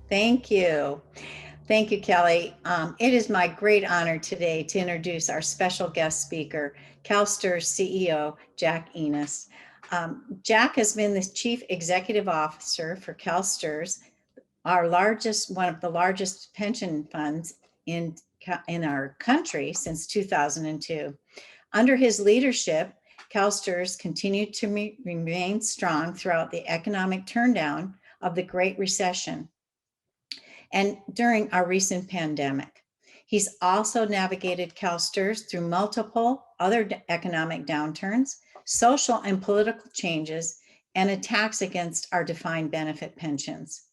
Thank you. Thank you, Kelly. It is my great honor today to introduce our special guest speaker, CalSTRS CEO Jack Ehnes. Jack has been the Chief Executive Officer for CalSTRS, one of the largest pension funds in our country since 2002. Under his leadership, CalSTRS continued to remain strong throughout the economic turndown of the Great Recession and during our recent pandemic. He's also navigated CalSTRS through multiple other economic downturns, social and political changes, and attacks against our defined benefit pensions.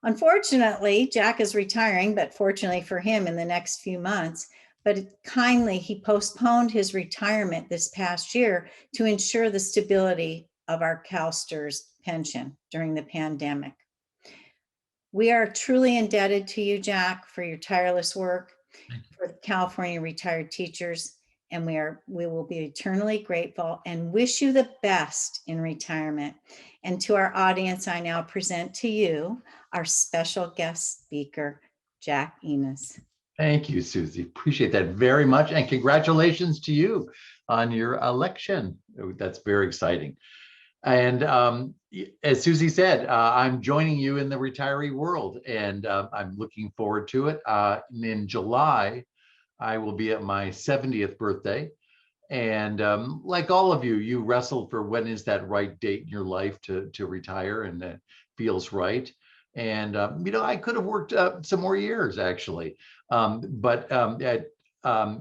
Unfortunately, Jack is retiring, but fortunately for him in the next few months, but kindly he postponed his retirement this past year to ensure the stability of our CalSTRS pension during the pandemic. We are truly indebted to you, Jack, for your tireless work for California retired teachers, and we will be eternally grateful and wish you the best in retirement. And to our audience, I now present to you our special guest speaker, Jack Ehnes. Thank you, Susie. Appreciate that very much. And congratulations to you on your election. That's very exciting. And as Susie said, I'm joining you in the retiree world, and I'm looking forward to it. In July, I will be at my 70th birthday. And like all of you, you wrestled for when is that right date in your life to retire, and that feels right. And, I could have worked some more years, actually. But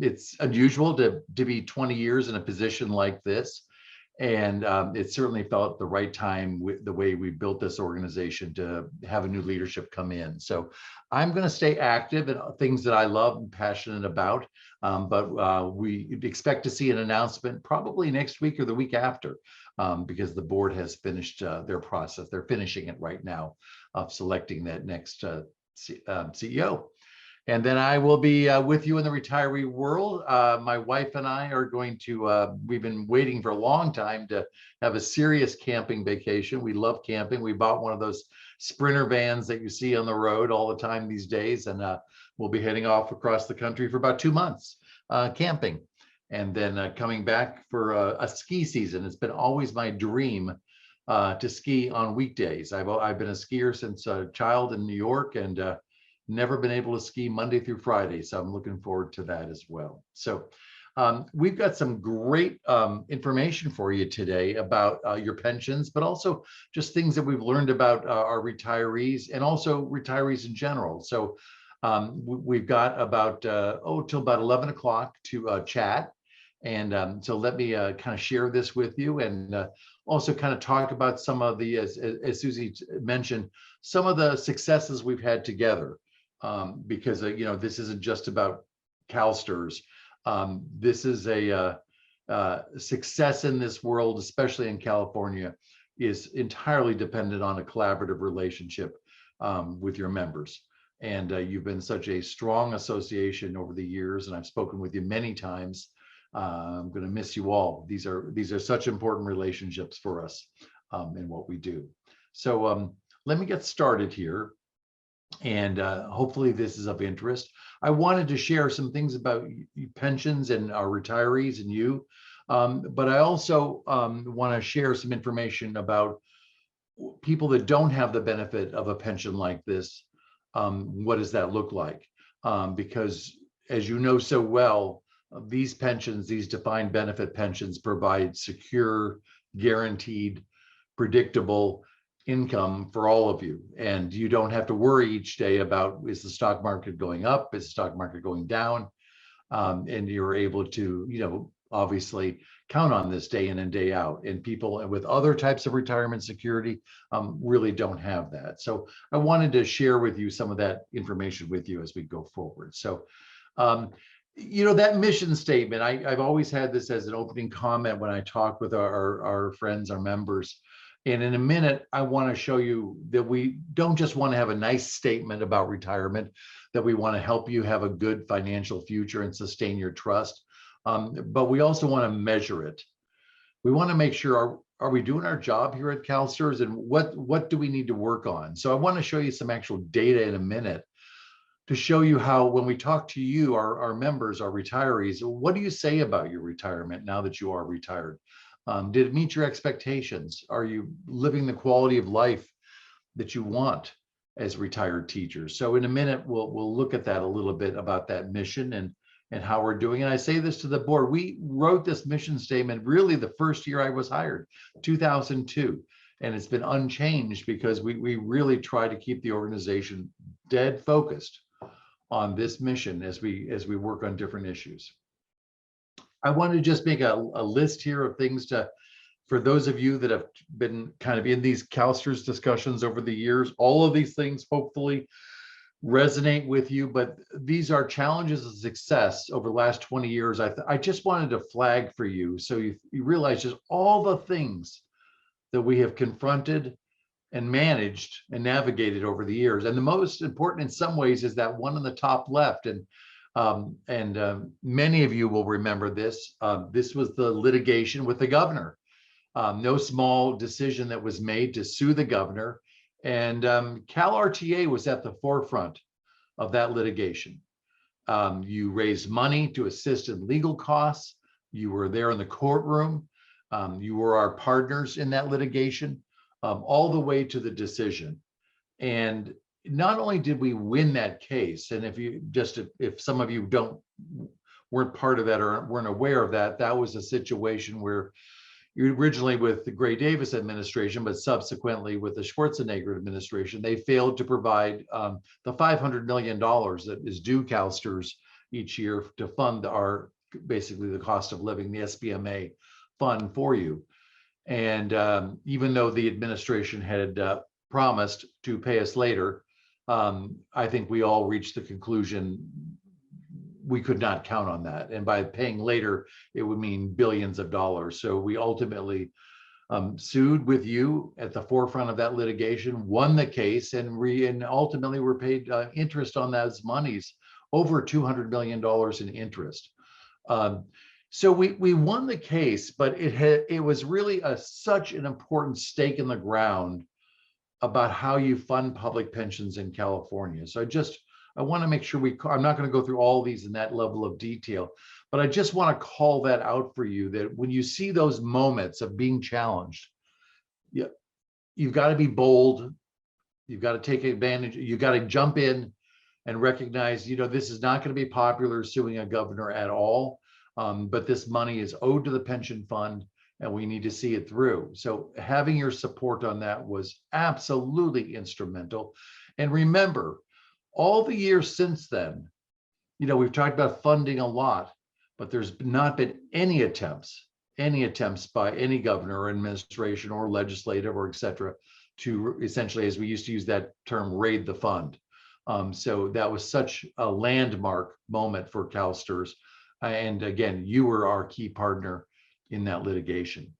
it's unusual to be 20 years in a position like this. And it certainly felt the right time with the way we built this organization to have a new leadership come in. So I'm going to stay active in things that I love and passionate about. But we expect to see an announcement probably next week or the week after, because the board has finished their process. They're finishing it right now of selecting that next CEO. And then I will be with you in the retiree world. My wife and I are going to, we've been waiting for a long time to have a serious camping vacation. We love camping. We bought one of those Sprinter vans that you see on the road all the time these days. And we'll be heading off across the country for about 2 months camping. And then coming back for a ski season. It's been always my dream to ski on weekdays. I've been a skier since a child in New York, and never been able to ski Monday through Friday. So I'm looking forward to that as well. So we've got some great information for you today about your pensions, but also just things that we've learned about our retirees and also retirees in general. So we've got about, till about 11 o'clock to chat. And so let me kind of share this with you, and also kind of talk about some of the, as Susie mentioned, some of the successes we've had together. Because this isn't just about CalSTRS. This is a success in this world, especially in California, is entirely dependent on a collaborative relationship with your members. And you've been such a strong association over the years, and I've spoken with you many times. I'm going to miss you all. These are such important relationships for us in what we do. So let me get started here. And hopefully this is of interest. I wanted to share some things about pensions and our retirees and you, but I also want to share some information about people that don't have the benefit of a pension like this. What does that look like? Because as you know so well, these pensions, these defined benefit pensions, provide secure, guaranteed, predictable income for all of you, and you don't have to worry each day about, is the stock market going up, is the stock market going down, and you're able to obviously count on this day in and day out. And people with other types of retirement security really don't have that. So I wanted to share with you some of that information with you as we go forward. So that mission statement, I've always had this as an opening comment when I talk with our friends, our members. And in a minute, I want to show you that we don't just want to have a nice statement about retirement, that we want to help you have a good financial future and sustain your trust. But we also want to measure it. We want to make sure are we doing our job here at CalSTRS, and what do we need to work on? So I want to show you some actual data in a minute to show you how, when we talk to you, our members, our retirees, what do you say about your retirement now that you are retired? Did it meet your expectations? Are you living the quality of life that you want as retired teachers? So in a minute, we'll look at that a little bit about that mission and how we're doing. And I say this to the board, we wrote this mission statement really the first year I was hired, 2002. And it's been unchanged because we really try to keep the organization dead focused on this mission as we work on different issues. I want to just make a list here of things for those of you that have been kind of in these CalSTRS discussions over the years. All of these things hopefully resonate with you, but these are challenges of success over the last 20 years. I just wanted to flag for you so you realize just all the things that we have confronted and managed and navigated over the years. And the most important in some ways is that one on the top left. And many of you will remember this. This was the litigation with the governor. No small decision that was made to sue the governor. And CalRTA was at the forefront of that litigation. You raised money to assist in legal costs. You were there in the courtroom. You were our partners in that litigation, all the way to the decision. And not only did we win that case, and if some of you weren't part of that or weren't aware of that, that was a situation where originally with the Gray Davis administration, but subsequently with the Schwarzenegger administration, they failed to provide the $500 million that is due CalSTRS each year to fund basically the cost of living, the SBMA fund for you. And even though the administration had promised to pay us later, I think we all reached the conclusion we could not count on that. And by paying later, it would mean billions of dollars. So we ultimately sued with you at the forefront of that litigation, won the case, and ultimately were paid interest on those monies, over $200 million in interest. So we won the case, but it was really such an important stake in the ground about how you fund public pensions in California. So I want to make sure I'm not going to go through all these in that level of detail, but I just want to call that out for you, that when you see those moments of being challenged, you've got to be bold. You've got to take advantage. You've got to jump in and recognize, this is not going to be popular suing a governor at all, but this money is owed to the pension fund and we need to see it through. So having your support on that was absolutely instrumental. And remember, all the years since then, we've talked about funding a lot, but there's not been any attempts by any governor or administration or legislative or et cetera to essentially, as we used to use that term, raid the fund. So that was such a landmark moment for CalSTRS. And again, you were our key partner in that litigation.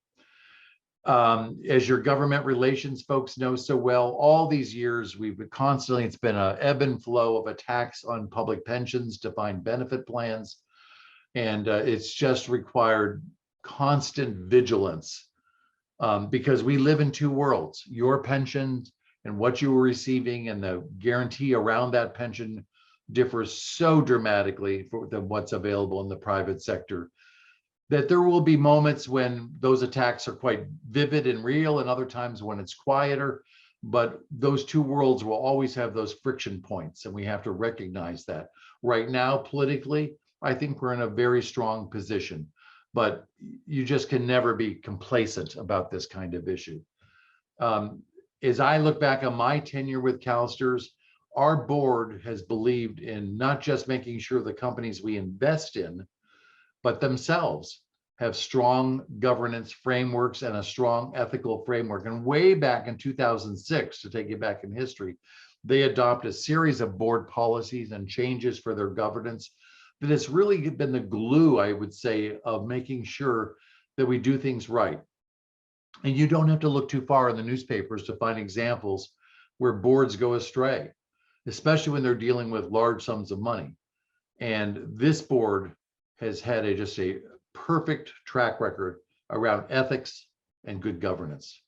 As your government relations folks know so well, all these years it's been an ebb and flow of attacks on public pensions, defined benefit plans, and it's just required constant vigilance because we live in two worlds: your pension and what you were receiving, and the guarantee around that pension differs so dramatically than what's available in the private sector, that there will be moments when those attacks are quite vivid and real, and other times when it's quieter. But those two worlds will always have those friction points, and we have to recognize that. Right now, politically, I think we're in a very strong position, but you just can never be complacent about this kind of issue. As I look back on my tenure with CalSTRS, our board has believed in not just making sure the companies we invest in, but themselves have strong governance frameworks and a strong ethical framework. And way back in 2006, to take you back in history, they adopt a series of board policies and changes for their governance that has really been the glue, I would say, of making sure that we do things right. And you don't have to look too far in the newspapers to find examples where boards go astray, especially when they're dealing with large sums of money. And this board has had just a perfect track record around ethics and good governance.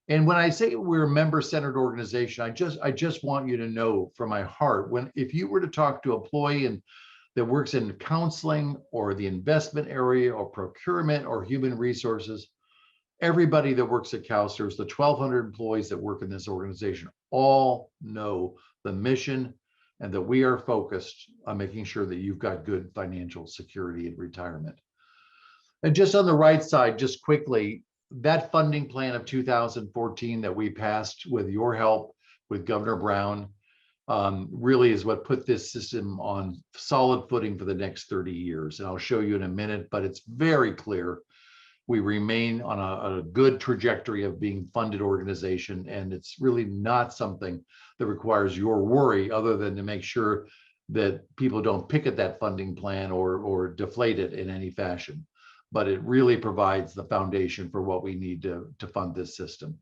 And when I say we're a member-centered organization, I just want you to know from my heart, if you were to talk to an employee that works in counseling or the investment area or procurement or human resources, everybody that works at CalSTRS, the 1,200 employees that work in this organization, all know the mission and that we are focused on making sure that you've got good financial security in retirement. And just on the right side, just quickly, that funding plan of 2014 that we passed with your help, with Governor Brown, really is what put this system on solid footing for the next 30 years. And I'll show you in a minute, but it's very clear we remain on a good trajectory of being funded organization, and it's really not something that requires your worry other than to make sure that people don't pick at that funding plan or deflate it in any fashion. But it really provides the foundation for what we need to fund this system.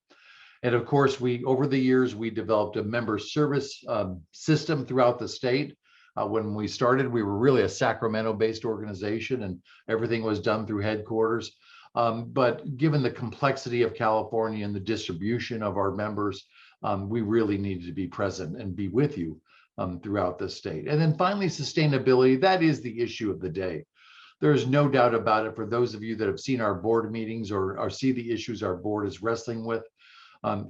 And of course, over the years, we developed a member service system throughout the state. When we started, we were really a Sacramento-based organization and everything was done through headquarters. But given the complexity of California and the distribution of our members, we really needed to be present and be with you throughout the state. And then finally, sustainability, that is the issue of the day. There's no doubt about it for those of you that have seen our board meetings or see the issues our board is wrestling with.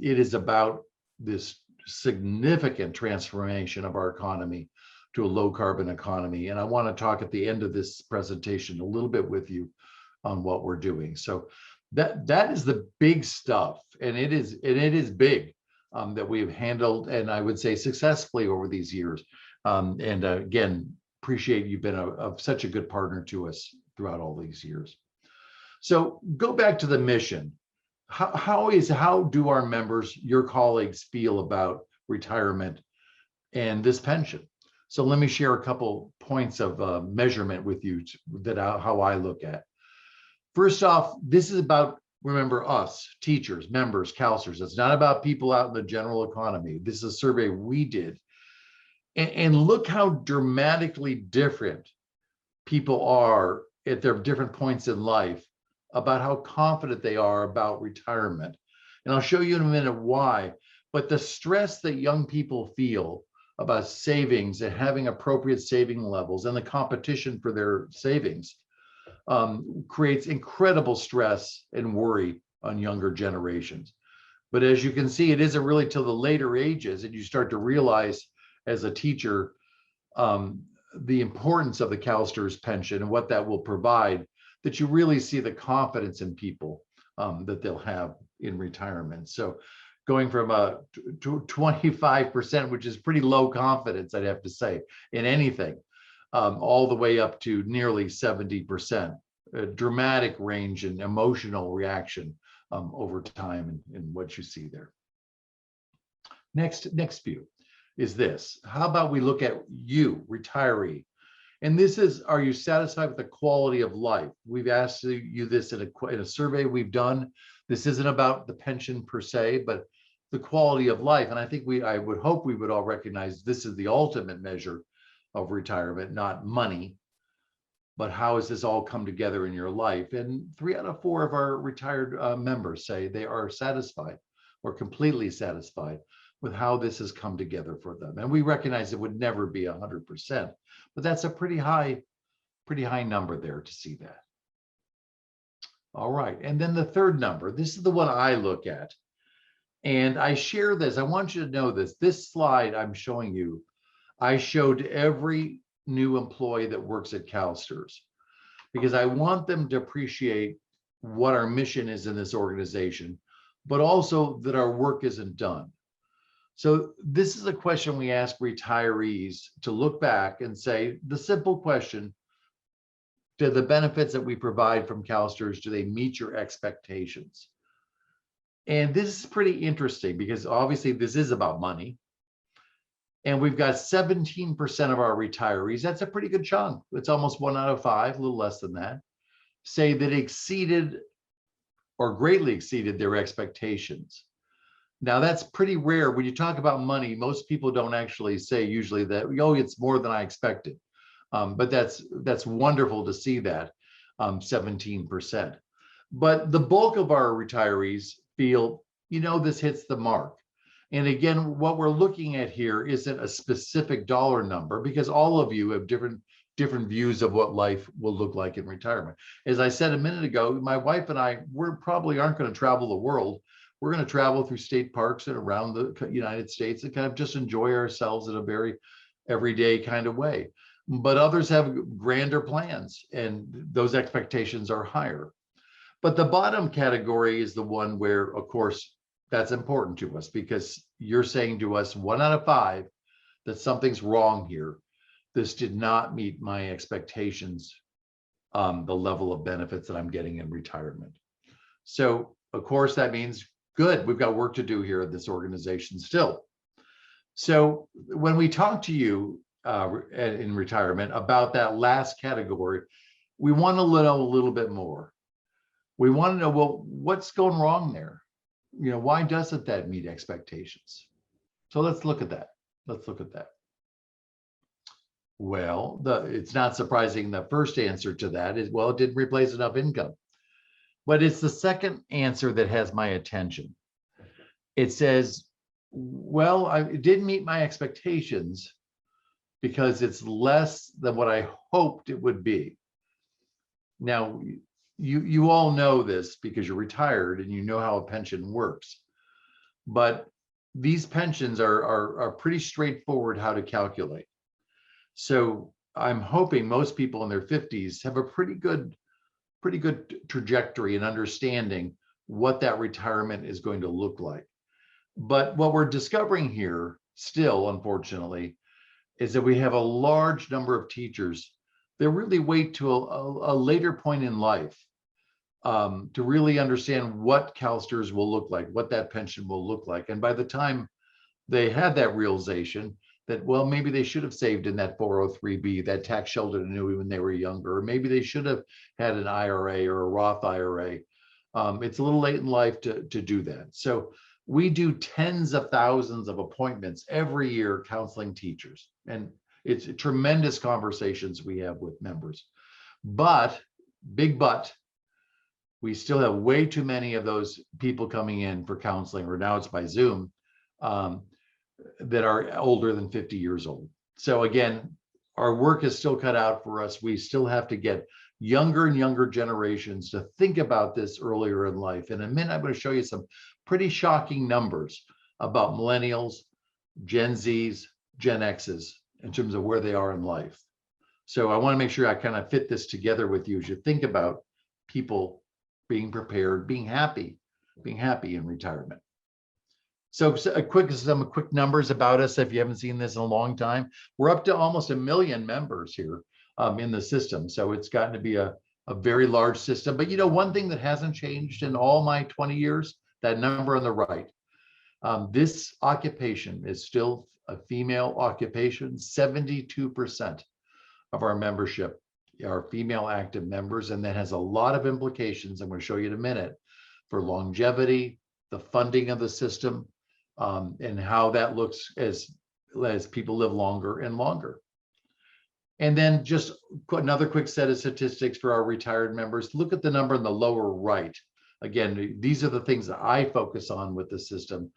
It is about this significant transformation of our economy to a low carbon economy. And I want to talk at the end of this presentation a little bit with you on what we're doing. So that is the big stuff. And it is big that we've handled, and I would say successfully over these years. Again, appreciate you've been such a good partner to us throughout all these years. So go back to the mission. How do our members, your colleagues, feel about retirement and this pension? So let me share a couple points of measurement with you how I look at. First off, this is about, remember, us, teachers, members, counselors. It's not about people out in the general economy. This is a survey we did. And look how dramatically different people are at their different points in life about how confident they are about retirement. And I'll show you in a minute why. But the stress that young people feel about savings and having appropriate saving levels and the competition for their savings creates incredible stress and worry on younger generations. But as you can see, it isn't really till the later ages and you start to realize as a teacher the importance of the CalSTRS pension and what that will provide, that you really see the confidence in people that they'll have in retirement. So going from a 25%, which is pretty low confidence, I'd have to say, in anything, all the way up to nearly 70%, a dramatic range in emotional reaction over time in what you see there. Next view is this. How about we look at you, retiree? And this is, are you satisfied with the quality of life? We've asked you this in a survey we've done. This isn't about the pension per se, but the quality of life. And I think I would hope we would all recognize this is the ultimate measure of retirement, not money, but how has this all come together in your life? And 3 out of 4 of our retired members say they are satisfied or completely satisfied with how this has come together for them. And we recognize it would never be 100%, but that's a pretty high number there to see that. All right, and then the third number, this is the one I look at. And I share this, I want you to know this slide I'm showing you, I showed every new employee that works at CalSTRS, because I want them to appreciate what our mission is in this organization, but also that our work isn't done. So this is a question we ask retirees to look back and say, the simple question, do the benefits that we provide from CalSTRS, do they meet your expectations? And this is pretty interesting because obviously this is about money. And we've got 17% of our retirees, that's a pretty good chunk. It's almost 1 out of 5, a little less than that, say that exceeded or greatly exceeded their expectations. Now that's pretty rare. When you talk about money, most people don't actually say usually that, oh, it's more than I expected. But that's wonderful to see that, 17%. But the bulk of our retirees feel, this hits the mark. And again, what we're looking at here isn't a specific dollar number, because all of you have different views of what life will look like in retirement. As I said a minute ago, my wife and I, we're probably aren't going to travel the world. We're going to travel through state parks and around the United States and kind of just enjoy ourselves in a very everyday kind of way. But others have grander plans, and those expectations are higher. But the bottom category is the one where, of course, that's important to us, because you're saying to us 1 out of 5 that something's wrong here. This did not meet my expectations, the level of benefits that I'm getting in retirement. So, of course, that means good. We've got work to do here at this organization still. So when we talk to you in retirement about that last category, we want to know a little bit more. We want to know, well, what's going wrong there? Why doesn't that meet expectations? So let's look at that. Well, it's not surprising the first answer to that is, well, it didn't replace enough income. But it's the second answer that has my attention. It says, well, it didn't meet my expectations because it's less than what I hoped it would be. Now, you all know this because you're retired and you know how a pension works. But these pensions are pretty straightforward how to calculate. So I'm hoping most people in their 50s have a pretty good trajectory and understanding what that retirement is going to look like. But what we're discovering here still, unfortunately, is that we have a large number of teachers that really wait to a later point in life to really understand what CalSTRS will look like, what that pension will look like. And by the time they have that realization that, well, maybe they should have saved in that 403B, that tax sheltered annuity when they were younger, or maybe they should have had an IRA or a Roth IRA. It's a little late in life to do that. So we do tens of thousands of appointments every year counseling teachers, and it's tremendous conversations we have with members. But, big but, we still have way too many of those people coming in for counseling, or now it's by Zoom, that are older than 50 years old. So again, our work is still cut out for us. We still have to get younger and younger generations to think about this earlier in life. In a minute, I'm going to show you some pretty shocking numbers about millennials, Gen Zs, Gen Xs, in terms of where they are in life. So I want to make sure I kind of fit this together with you as you think about people being prepared, being happy in retirement. So some quick numbers about us, if you haven't seen this in a long time. We're up to almost 1 million members here in the system. So it's gotten to be a very large system. But one thing that hasn't changed in all my 20 years, that number on the right, this occupation is still a female occupation. 72% of our membership are female active members, and that has a lot of implications. I'm going to show you in a minute for longevity, the funding of the system, and how that looks as people live longer and longer. And then just another quick set of statistics for our retired members. Look at the number in the lower right. Again, these are the things that I focus on with the system.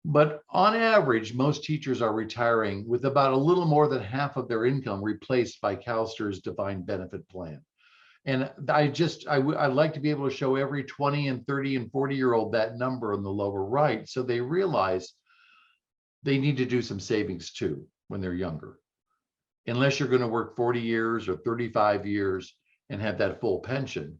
But on average, most teachers are retiring with about a little more than half of their income replaced by CalSTRS defined benefit plan. And I'd like to be able to show every 20 and 30 and 40-year-old that number on the lower right, so they realize they need to do some savings too when they're younger. Unless you're going to work 40 years or 35 years and have that full pension,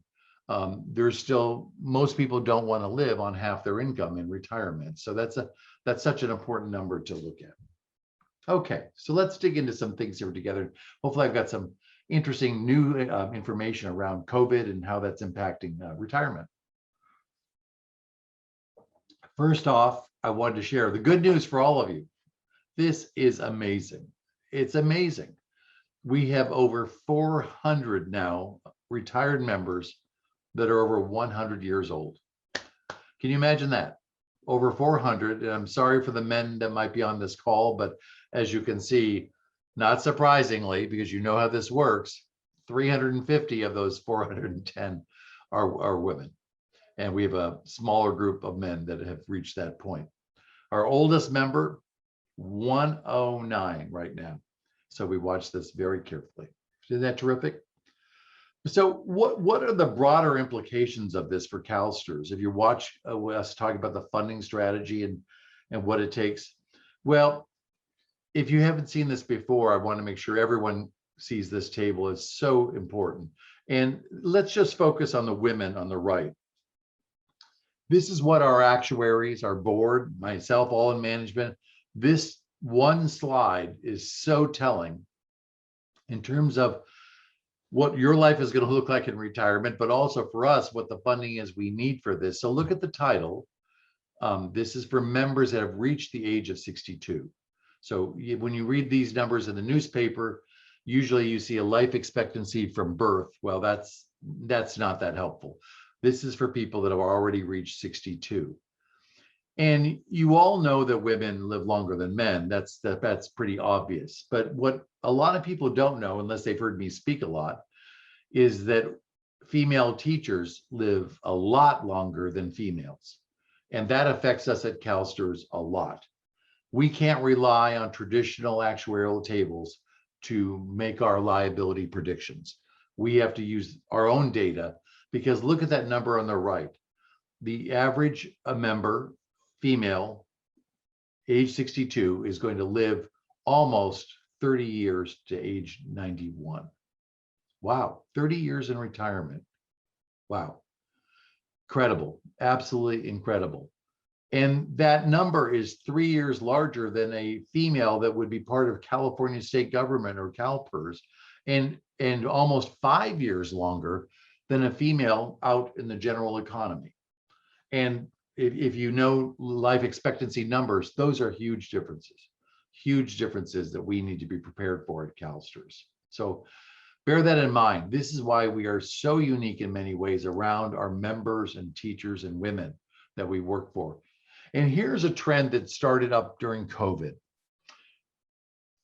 most people don't want to live on half their income in retirement. So that's such an important number to look at. Okay, so let's dig into some things here together. Hopefully I've got some interesting new information around COVID and how that's impacting retirement. First off, I wanted to share the good news for all of you. This is amazing. It's amazing. We have over 400 now retired members that are over 100 years old. Can you imagine that? Over 400, and I'm sorry for the men that might be on this call, but as you can see, not surprisingly, because you know how this works, 350 of those 410 are women. And we have a smaller group of men that have reached that point. Our oldest member, 109 right now. So we watch this very carefully. Isn't that terrific? So what are the broader implications of this for CalSTRS? If you watch us talk about the funding strategy and what it takes, well, if you haven't seen this before, I want to make sure everyone sees this table. It's so important. And let's just focus on the women on the right. This is what our actuaries, our board, myself, all in management, this one slide is so telling in terms of what your life is going to look like in retirement, but also for us, what the funding is we need for this. So look at the title. This is for members that have reached the age of 62. So when you read these numbers in the newspaper, usually you see a life expectancy from birth. Well, that's not that helpful. This is for people that have already reached 62. And you all know that women live longer than men. That's pretty obvious. But what a lot of people don't know, unless they've heard me speak a lot, is that female teachers live a lot longer than females. And that affects us at CalSTRS a lot. We can't rely on traditional actuarial tables to make our liability predictions. We have to use our own data, because look at that number on the right. The average member, female, age 62, is going to live almost 30 years to age 91. Wow, 30 years in retirement. Wow, incredible, absolutely incredible. And that number is 3 years larger than a female that would be part of California state government or CalPERS, and almost 5 years longer than a female out in the general economy. And if you know life expectancy numbers, those are huge differences that we need to be prepared for at CalSTRS. So bear that in mind. This is why we are so unique in many ways around our members and teachers and women that we work for. And here's a trend that started up during COVID.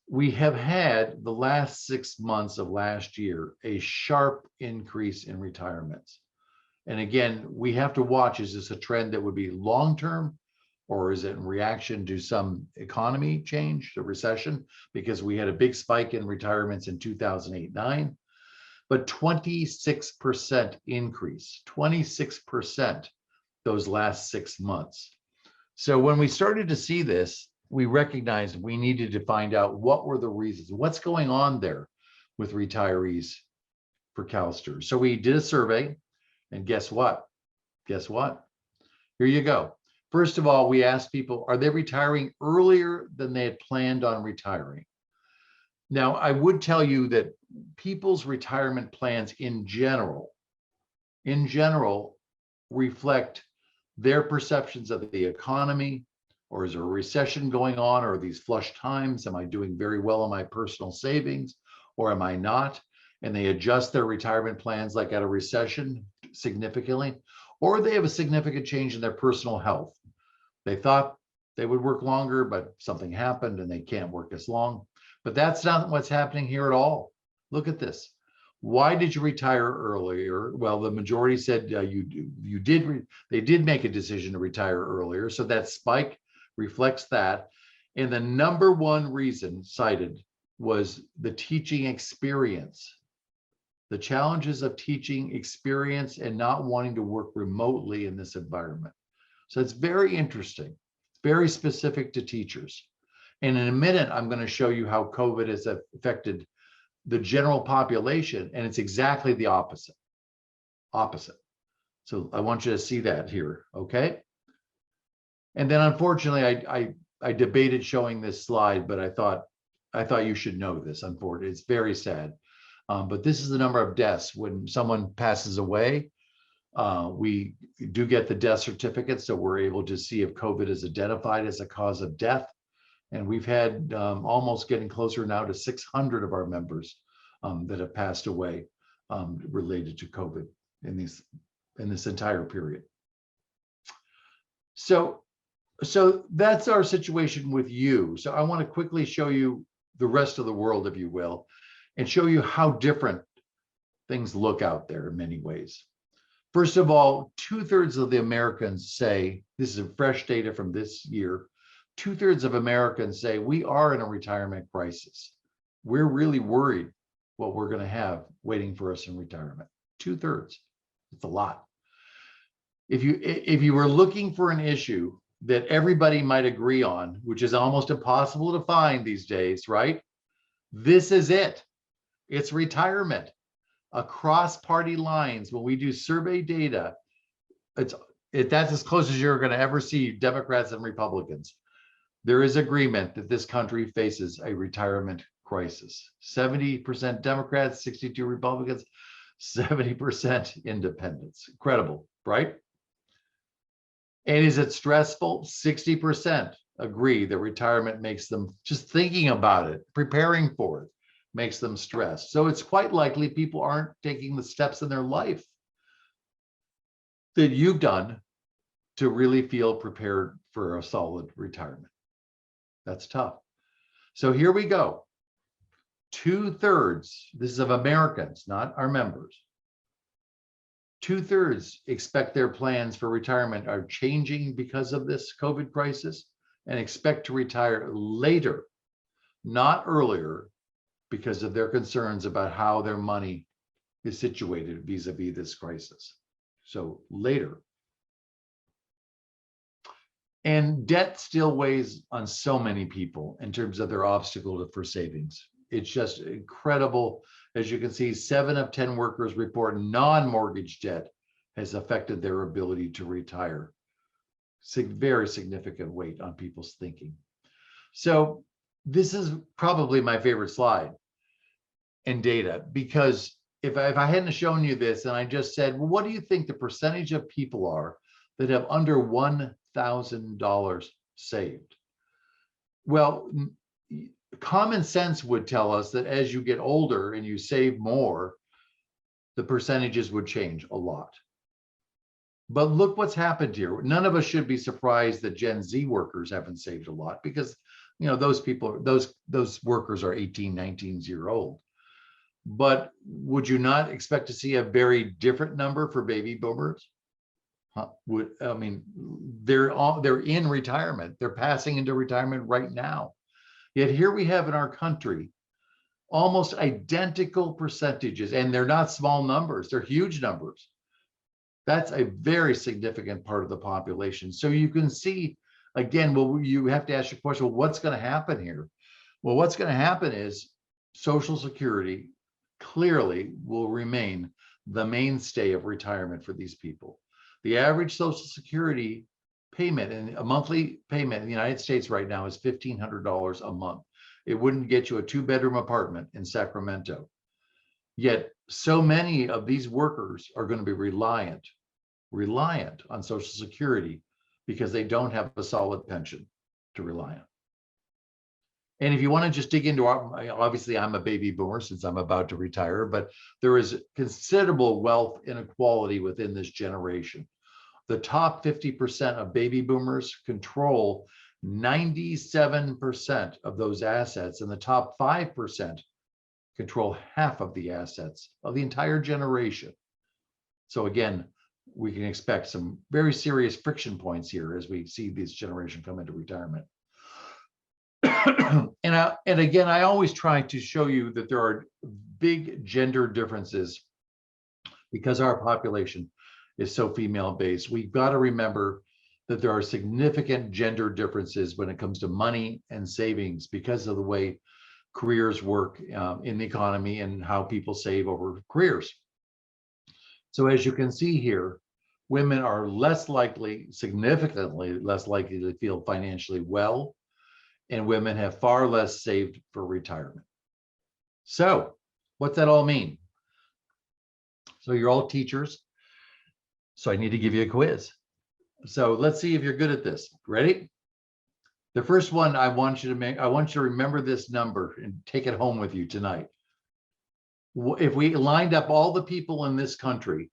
We have had the last 6 months of last year a sharp increase in retirements. And again, we have to watch, is this a trend that would be long-term, or is it in reaction to some economy change, the recession? Because we had a big spike in retirements in 2008-9, but 26% increase, 26% those last 6 months. So when we started to see this, we recognized we needed to find out what were the reasons, what's going on there with retirees for CalSTRS. So we did a survey, and guess what? Guess what? Here you go. First of all, we asked people, are they retiring earlier than they had planned on retiring? Now, I would tell you that people's retirement plans in general reflect their perceptions of the economy, or is there a recession going on, or are these flush times? Am I doing very well in my personal savings, or am I not? And they adjust their retirement plans like at a recession significantly, or they have a significant change in their personal health. They thought they would work longer, but something happened and they can't work as long. But that's not what's happening here at all. Look at this. Why did you retire earlier? Well, the majority said they did make a decision to retire earlier. So that spike reflects that. And the number one reason cited was the teaching experience. The challenges of teaching experience and not wanting to work remotely in this environment. So it's very interesting, very specific to teachers. And in a minute, I'm going to show you how COVID has affected the general population, and it's exactly the opposite. So I want you to see that here, okay? And then unfortunately, I debated showing this slide, but I thought you should know this. Unfortunately, it's very sad. But this is the number of deaths when someone passes away. We do get the death certificate, so we're able to see if COVID is identified as a cause of death. And we've had almost getting closer now to 600 of our members that have passed away related to COVID in this entire period. So that's our situation with you. So I want to quickly show you the rest of the world, if you will, and show you how different things look out there in many ways. First of all, 2/3 of the Americans say, this is fresh data from this year, 2/3 of Americans say we are in a retirement crisis. We're really worried what we're going to have waiting for us in retirement. 2/3. It's a lot. If you were looking for an issue that everybody might agree on, which is almost impossible to find these days, right? This is it. It's retirement. Across party lines, when we do survey data, that's as close as you're going to ever see Democrats and Republicans. There is agreement that this country faces a retirement crisis. 70% Democrats, 62 Republicans, 70% independents. Incredible, right? And is it stressful? 60% agree that retirement makes them, just thinking about it, preparing for it, makes them stressed. So it's quite likely people aren't taking the steps in their life that you've done to really feel prepared for a solid retirement. That's tough. So here we go. 2/3, this is of Americans, not our members. 2/3 expect their plans for retirement are changing because of this COVID crisis and expect to retire later, not earlier, because of their concerns about how their money is situated vis-a-vis this crisis. So later. And debt still weighs on so many people in terms of their obstacle for savings. It's just incredible. As you can see, 7 of 10 workers report non-mortgage debt has affected their ability to retire. Very significant weight on people's thinking. So this is probably my favorite slide in data, because if I hadn't shown you this and I just said, well, what do you think the percentage of people are that have under $1,000 saved? Well, common sense would tell us that as you get older and you save more, the percentages would change a lot. But look what's happened here. None of us should be surprised that Gen Z workers haven't saved a lot, because those people, those workers are 18, 19-year old. But would you not expect to see a very different number for baby boomers? I mean, they're in retirement. They're passing into retirement right now. Yet here we have in our country almost identical percentages, and they're not small numbers, they're huge numbers. That's a very significant part of the population. So you can see, again, well, you have to ask your question, well, what's going to happen here? Well, what's going to happen is Social Security clearly will remain the mainstay of retirement for these people. The average Social Security payment, and a monthly payment in the United States right now, is $1,500 a month. It wouldn't get you a 2-bedroom apartment in Sacramento. Yet so many of these workers are going to be reliant on Social Security because they don't have a solid pension to rely on. And if you want to just dig into obviously I'm a baby boomer since I'm about to retire, but there is considerable wealth inequality within this generation. The top 50% of baby boomers control 97% of those assets, and the top 5% control half of the assets of the entire generation. So again, we can expect some very serious friction points here as we see this generation come into retirement. And again, I always try to show you that there are big gender differences because our population is so female-based. We've got to remember that there are significant gender differences when it comes to money and savings because of the way careers work in the economy and how people save over careers. So as you can see here, women are less likely, significantly less likely to feel financially well, and women have far less saved for retirement. So what's that all mean? So you're all teachers, so I need to give you a quiz. So let's see if you're good at this. Ready? The first one I want you to remember this number and take it home with you tonight. If we lined up all the people in this country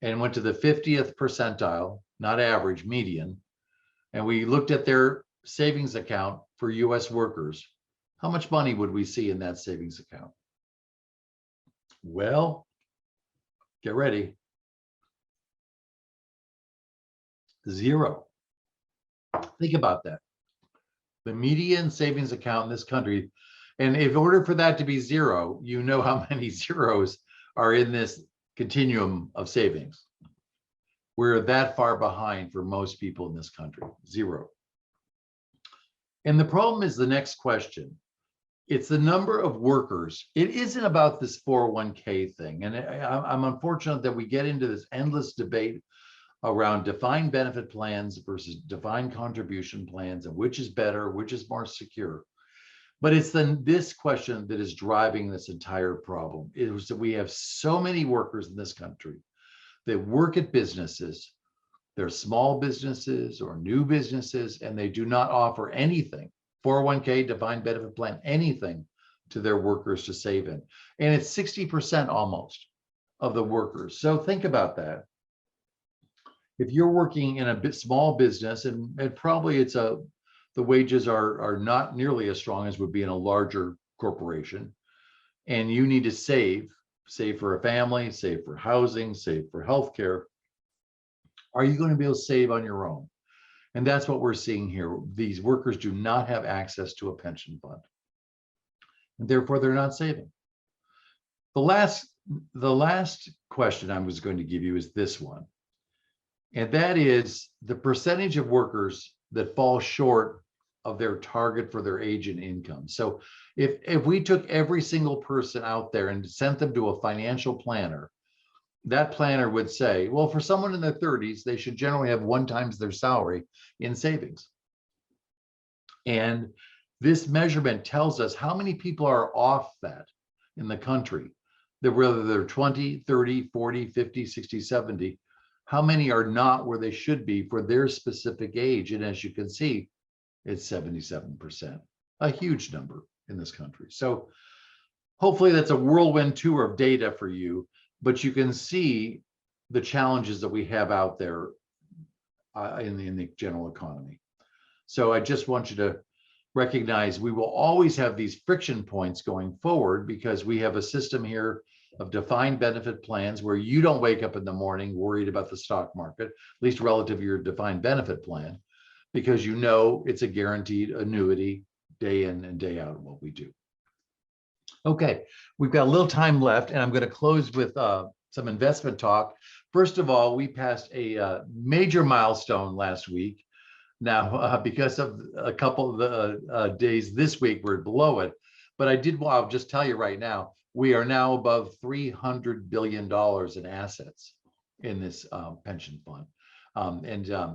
and went to the 50th percentile, not average, median, and we looked at their savings account for US workers, how much money would we see in that savings account? Well, get ready. Zero. Think about that. The median savings account in this country, and in order for that to be zero, you know how many zeros are in this continuum of savings. We're that far behind for most people in this country, zero. And the problem is the next question. It's the number of workers. It isn't about this 401k thing. And I'm unfortunate that we get into this endless debate around defined benefit plans versus defined contribution plans, and which is better, which is more secure. But it's this question that is driving this entire problem. It was that we have so many workers in this country that work at businesses. They're small businesses or new businesses, and they do not offer anything, 401k, defined benefit plan, anything to their workers to save in. And it's 60% almost of the workers. So think about that. If you're working in a small business, and probably the wages are not nearly as strong as would be in a larger corporation, and you need to save for a family, save for housing, save for healthcare, are you going to be able to save on your own? And that's what we're seeing here. These workers do not have access to a pension fund, and therefore they're not saving. The last question I was going to give you is this one, and that is the percentage of workers that fall short of their target for their age and income. So if we took every single person out there and sent them to a financial planner, that planner would say, well, for someone in their 30s, they should generally have 1 times their salary in savings. And this measurement tells us how many people are off that in the country, that whether they're 20, 30, 40, 50, 60, 70, how many are not where they should be for their specific age. And as you can see, it's 77%, a huge number in this country. So hopefully that's a whirlwind tour of data for you, but you can see the challenges that we have out there in the general economy. So I just want you to recognize we will always have these friction points going forward, because we have a system here of defined benefit plans where you don't wake up in the morning worried about the stock market, at least relative to your defined benefit plan, because you know it's a guaranteed annuity day in and day out of what we do. Okay, we've got a little time left, and I'm going to close with some investment talk. First of all, we passed a major milestone last week. Now, because of a couple of the days this week, we're below it. But I'll just tell you right now, we are now above $300 billion in assets in this pension fund.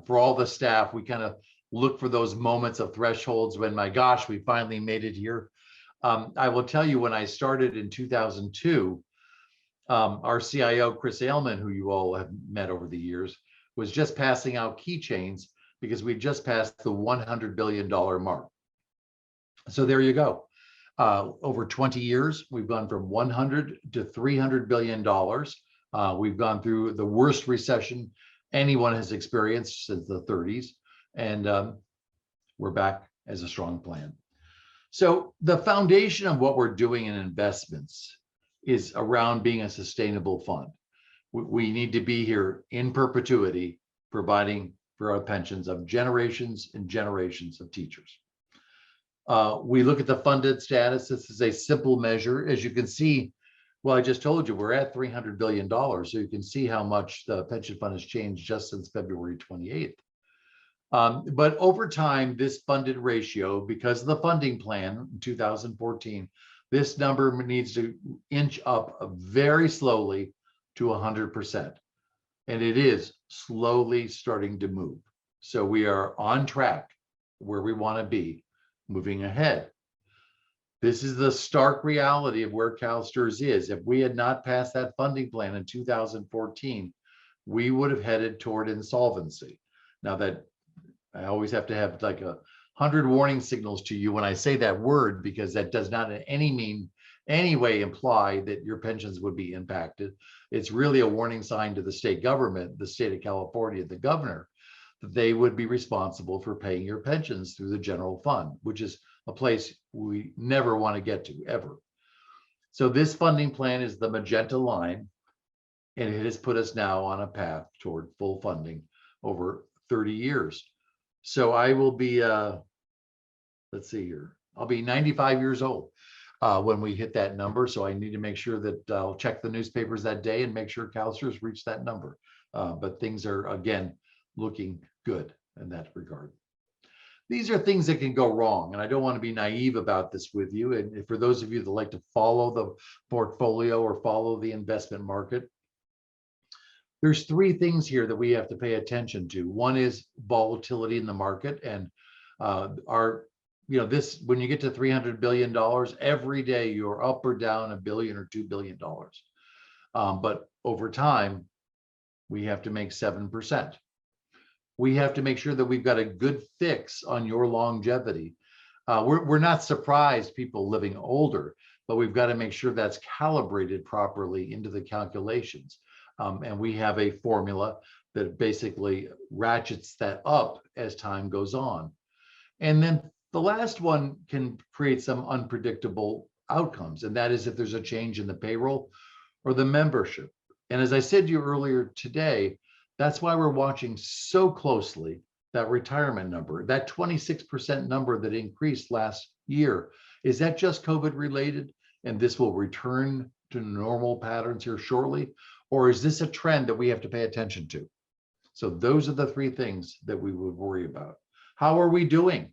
For all the staff, we kind of look for those moments of thresholds when, my gosh, we finally made it here. I will tell you, when I started in 2002, our CIO, Chris Ailman, who you all have met over the years, was just passing out keychains because we just passed the $100 billion mark. So there you go. Over 20 years, we've gone from 100 to $300 billion. We've gone through the worst recession anyone has experienced since the 30s, and we're back as a strong plan. So the foundation of what we're doing in investments is around being a sustainable fund. We need to be here in perpetuity, providing for our pensions of generations and generations of teachers. We look at the funded status. This is a simple measure. As you can see, well, I just told you we're at $300 billion. So you can see how much the pension fund has changed just since February 28th. But over time, this funded ratio, because of the funding plan in 2014, this number needs to inch up very slowly to 100%. And it is slowly starting to move. So we are on track where we want to be, moving ahead. This is the stark reality of where CalSTRS is. If we had not passed that funding plan in 2014, we would have headed toward insolvency. Now, that I always have to have like 100 warning signals to you when I say that word, because that does not in any way imply that your pensions would be impacted. It's really a warning sign to the state government, the state of California, the governor, that they would be responsible for paying your pensions through the general fund, which is a place we never want to get to, ever. So this funding plan is the magenta line, and it has put us now on a path toward full funding over 30 years. So I will be, let's see here, I'll be 95 years old when we hit that number. So I need to make sure that I'll check the newspapers that day and make sure CalSTRS reach that number. But things are, again, looking good in that regard. These are things that can go wrong, and I don't want to be naive about this with you. And for those of you that like to follow the portfolio or follow the investment market, there's three things here that we have to pay attention to. One is volatility in the market, and this, when you get to $300 billion, every day you're up or down $1 billion or $2 billion. But over time, we have to make 7%. We have to make sure that we've got a good fix on your longevity. We're not surprised people living older, but we've got to make sure that's calibrated properly into the calculations. And we have a formula that basically ratchets that up as time goes on. And then the last one can create some unpredictable outcomes, and that is if there's a change in the payroll or the membership. And as I said to you earlier today, that's why we're watching so closely that retirement number, that 26% number that increased last year. Is that just COVID related and this will return to normal patterns here shortly? Or is this a trend that we have to pay attention to? So those are the three things that we would worry about. How are we doing?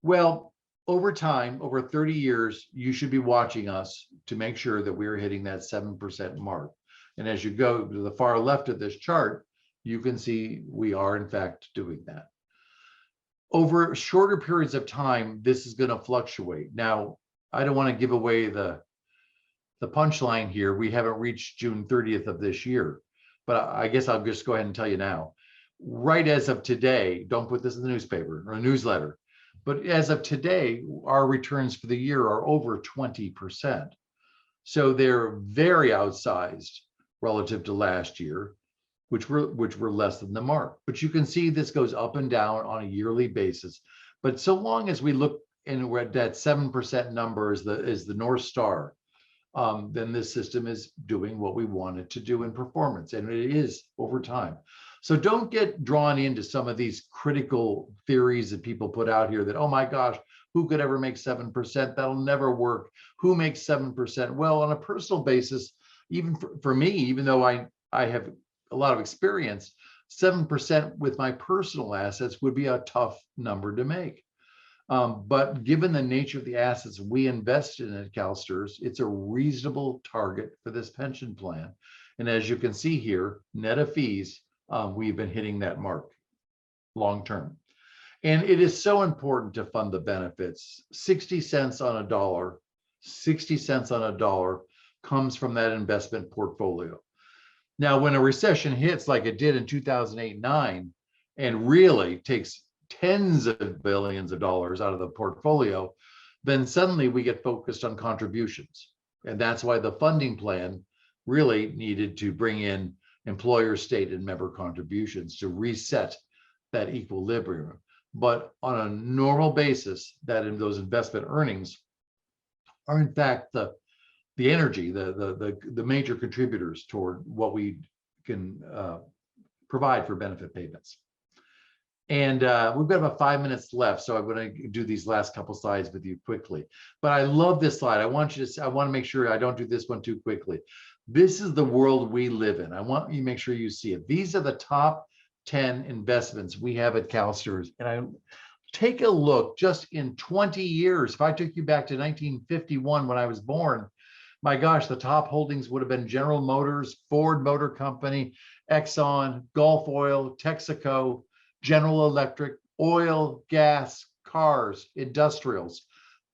Well, over time, over 30 years, you should be watching us to make sure that we're hitting that 7% mark. And as you go to the far left of this chart, you can see we are in fact doing that. Over shorter periods of time, this is going to fluctuate. Now, I don't want to give away the punchline here. We haven't reached June 30th of this year, but I guess I'll just go ahead and tell you now. Right as of today, don't put this in the newspaper or a newsletter, but as of today, our returns for the year are over 20%. So they're very outsized relative to last year, which were less than the mark. But you can see this goes up and down on a yearly basis. But so long as we look and we're at that 7% number is the North Star, then this system is doing what we want it to do in performance, and it is over time. So don't get drawn into some of these critical theories that people put out here that, oh my gosh, who could ever make 7%? That'll never work. Who makes 7%? Well, on a personal basis, even for me, even though I have a lot of experience, 7% with my personal assets would be a tough number to make. But given the nature of the assets we invest in at CalSTRS, it's a reasonable target for this pension plan. And as you can see here, net of fees, we've been hitting that mark long term. And it is so important to fund the benefits. 60 cents on a dollar, 60 cents on a dollar comes from that investment portfolio. Now, when a recession hits like it did in 2008-9 and really takes tens of billions of dollars out of the portfolio, then suddenly we get focused on contributions. And that's why the funding plan really needed to bring in employer, state, and member contributions to reset that equilibrium. But on a normal basis, that in those investment earnings are in fact the energy, the major contributors toward what we can provide for benefit payments. And we've got about 5 minutes left, so I'm going to do these last couple slides with you quickly. But I love this slide. I want to make sure I don't do this one too quickly. This is the world we live in. I want you to make sure you see it. These are the top 10 investments we have at CalSTRS. And I take a look just in 20 years. If I took you back to 1951 when I was born, my gosh, the top holdings would have been General Motors, Ford Motor Company, Exxon, Gulf Oil, Texaco, General Electric, oil, gas, cars, industrials.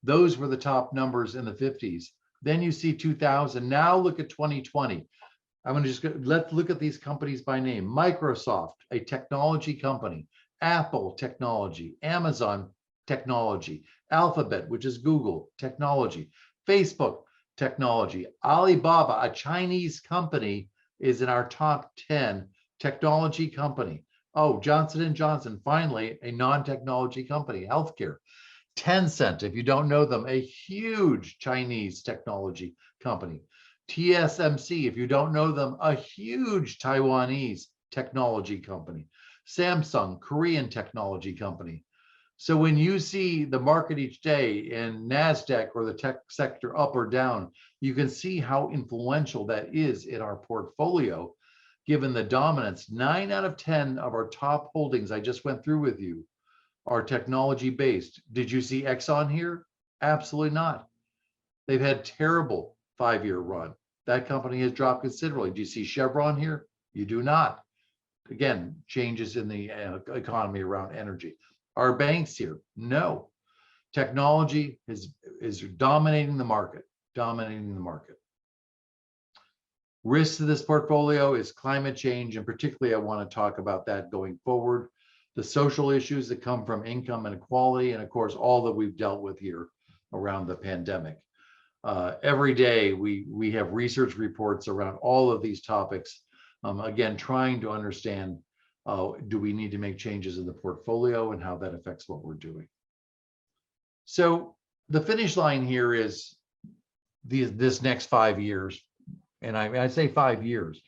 Those were the top numbers in the 50s. Then you see 2000. Now look at 2020. I'm going to just let's look at these companies by name. Microsoft, a technology company. Apple technology. Amazon technology. Alphabet, which is Google technology. Facebook technology. Alibaba, a Chinese company, is in our top 10 technology company. Oh, Johnson & Johnson, finally, a non-technology company, healthcare. Tencent, if you don't know them, a huge Chinese technology company. TSMC, if you don't know them, a huge Taiwanese technology company. Samsung, Korean technology company. So when you see the market each day in NASDAQ or the tech sector up or down, you can see how influential that is in our portfolio, given the dominance. 9 out of 10 of our top holdings I just went through with you are technology based. Did you see Exxon here? Absolutely not. They've had terrible 5-year run. That company has dropped considerably. Do you see Chevron here? You do not. Again, changes in the economy around energy. Are banks here? No. Technology is dominating the market, dominating the market. Risks to this portfolio is climate change, and particularly I want to talk about that going forward. The social issues that come from income inequality, and of course, all that we've dealt with here around the pandemic. Every day we have research reports around all of these topics. Again, trying to understand, do we need to make changes in the portfolio and how that affects what we're doing. So the finish line here is this next 5 years, and I say 5 years,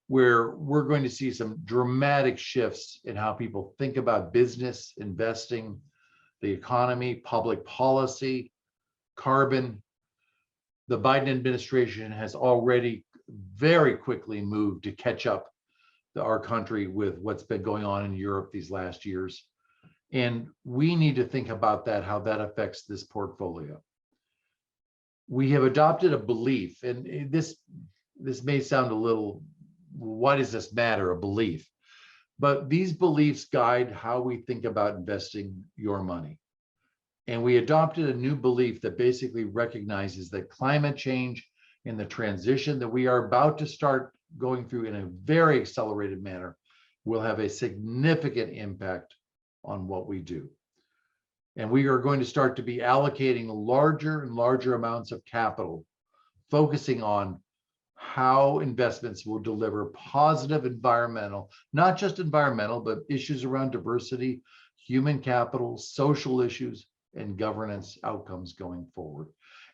where we're going to see some dramatic shifts in how people think about business, investing, the economy, public policy, carbon. The Biden administration has already very quickly moved to catch up our country with what's been going on in Europe these last years. And we need to think about that, how that affects this portfolio. We have adopted a belief, and this may sound a little, why does this matter, a belief? But these beliefs guide how we think about investing your money. And we adopted a new belief that basically recognizes that climate change and the transition that we are about to start going through in a very accelerated manner will have a significant impact on what we do. And we are going to start to be allocating larger and larger amounts of capital, focusing on how investments will deliver positive environmental, not just environmental, but issues around diversity, human capital, social issues, and governance outcomes going forward.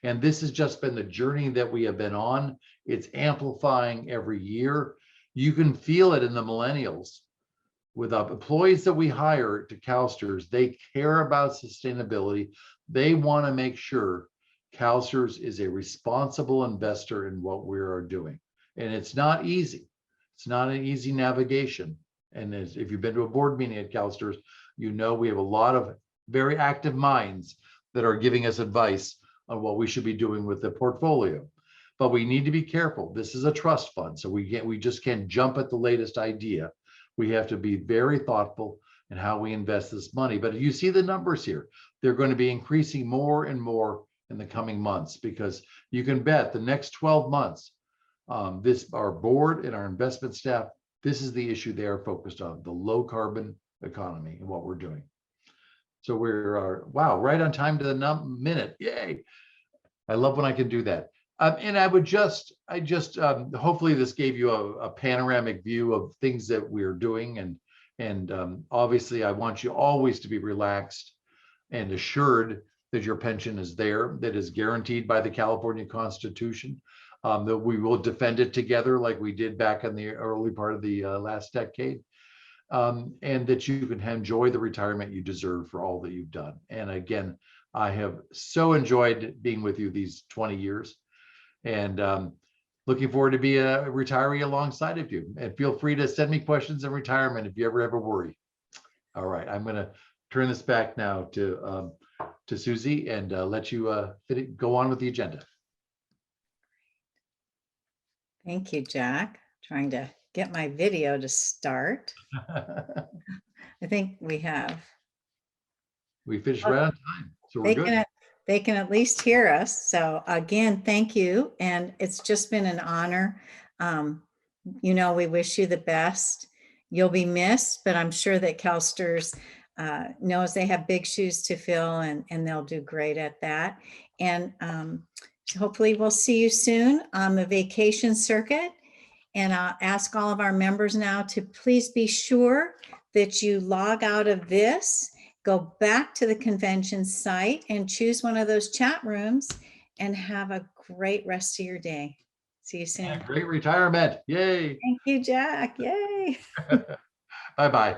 And this has just been the journey that we have been on. It's amplifying every year. You can feel it in the millennials. With employees that we hire to CalSTRS, they care about sustainability. They want to make sure CalSTRS is a responsible investor in what we are doing. And it's not easy. It's not an easy navigation. And if you've been to a board meeting at CalSTRS, you know we have a lot of very active minds that are giving us advice on what we should be doing with the portfolio. But we need to be careful. This is a trust fund, so we just can't jump at the latest idea. We have to be very thoughtful in how we invest this money. But you see the numbers here. They're going to be increasing more and more in the coming months, because you can bet the next 12 months, our board and our investment staff, this is the issue they are focused on, the low carbon economy and what we're doing. So we're, wow, right on time to the minute. Yay. I love when I can do that. And I hopefully this gave you a panoramic view of things that we're doing. And obviously I want you always to be relaxed and assured that your pension is there, that is guaranteed by the California Constitution, that we will defend it together like we did back in the early part of the last decade. And that you can enjoy the retirement you deserve for all that you've done. And again, I have so enjoyed being with you these 20 years, and looking forward to be a retiree alongside of you. And feel free to send me questions in retirement if you ever have a worry. All right, I'm going to turn this back now to Susie and let you go on with the agenda. Thank you, Jack. Trying to get my video to start. I think we have. We finished right on time, so we're good. They can at least hear us. So again, thank you. And it's just been an honor. We wish you the best. You'll be missed, but I'm sure that CalSTRS knows they have big shoes to fill, and they'll do great at that. And hopefully we'll see you soon on the vacation circuit. And I'll ask all of our members now to please be sure that you log out of this, go back to the convention site and choose one of those chat rooms, and have a great rest of your day. See you soon. Great retirement. Yay. Thank you, Jack. Yay. Bye-bye.